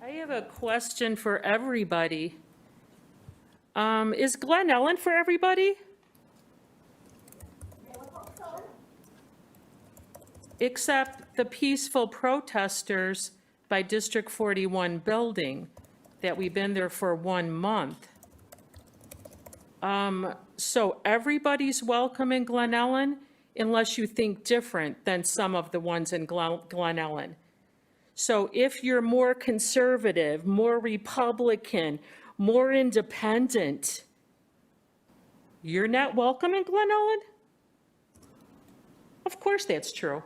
I have a question for everybody. Is Glen Ellyn for everybody? Except the peaceful protesters by District 41 building, that we've been there for 1 month. So everybody's welcome in Glen Ellyn, unless you think different than some of the ones in Glen Ellyn. So if you're more conservative, more Republican, more independent, you're not welcome in Glen Ellyn? Of course that's true.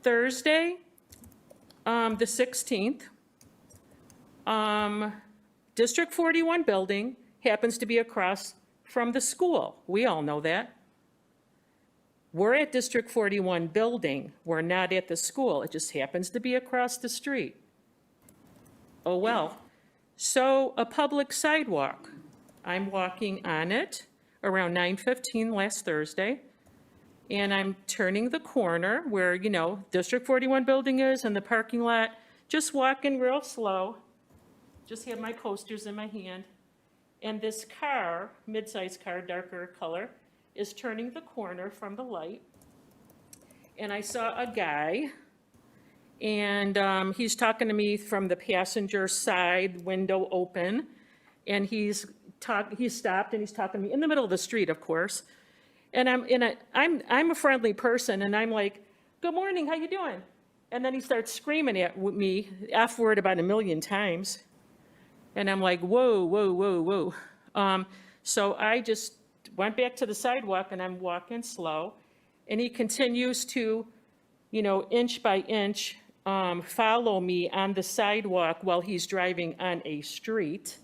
Thursday, the 16th, District 41 building happens to be across from the school. We all know that. We're at District 41 building. We're not at the school. It just happens to be across the street. Oh, well. So a public sidewalk. I'm walking on it around 9:15 last Thursday. And I'm turning the corner where, you know, District 41 building is and the parking lot, just walking real slow. Just have my posters in my hand. And this car, mid-sized car, darker color, is turning the corner from the light. And I saw a guy, and he's talking to me from the passenger side, window open. And he stopped and he's talking to me in the middle of the street, of course. And I'm a friendly person, and I'm like, "Good morning, how you doing?" And then he starts screaming at me, F word about 1,000,000 times. And I'm like, whoa, whoa, whoa, whoa. So I just went back to the sidewalk, and I'm walking slow. And he continues to, you know, inch by inch, follow me on the sidewalk while he's driving on a street.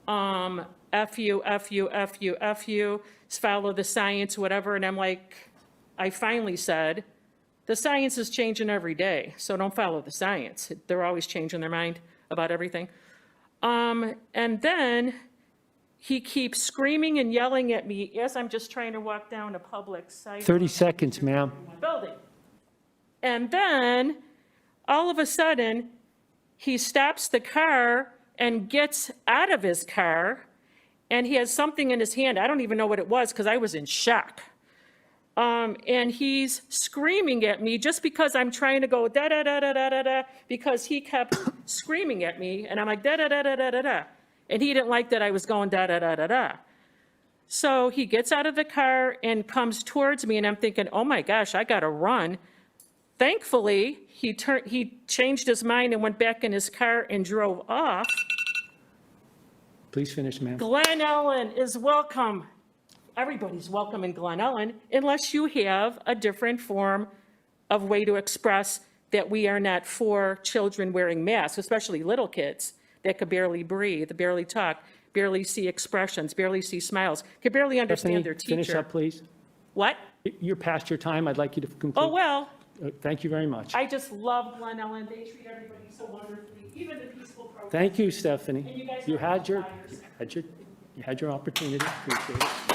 F you, F you, F you, F you, follow the science, whatever. And I'm like, I finally said, the science is changing every day, so don't follow the science. They're always changing their mind about everything. And then he keeps screaming and yelling at me as I'm just trying to walk down a public sidewalk. 30 seconds, ma'am. Building. And then, all of a sudden, he stops the car and gets out of his car, and he has something in his hand. I don't even know what it was because I was in shock. And he's screaming at me just because I'm trying to go da-da-da-da-da-da-da, because he kept screaming at me, and I'm like da-da-da-da-da-da-da. And he didn't like that I was going da-da-da-da-da. So he gets out of the car and comes towards me, and I'm thinking, oh my gosh, I gotta run. Thankfully, he changed his mind and went back in his car and drove off. Please finish, ma'am. Glen Ellyn is welcome. Everybody's welcome in Glen Ellyn, unless you have a different form of way to express that we are not for children wearing masks, especially little kids that could barely breathe, barely talk, barely see expressions, barely see smiles, could barely understand their teacher. Finish up, please. What? You're past your time. I'd like you to conclude. Oh, well, Thank you very much. I just love Glen Ellyn. They treat everybody so wonderfully, even the peaceful protesters. Thank you, Stephanie. And you guys You are had your, flyers. you had your opportunity. Appreciate it.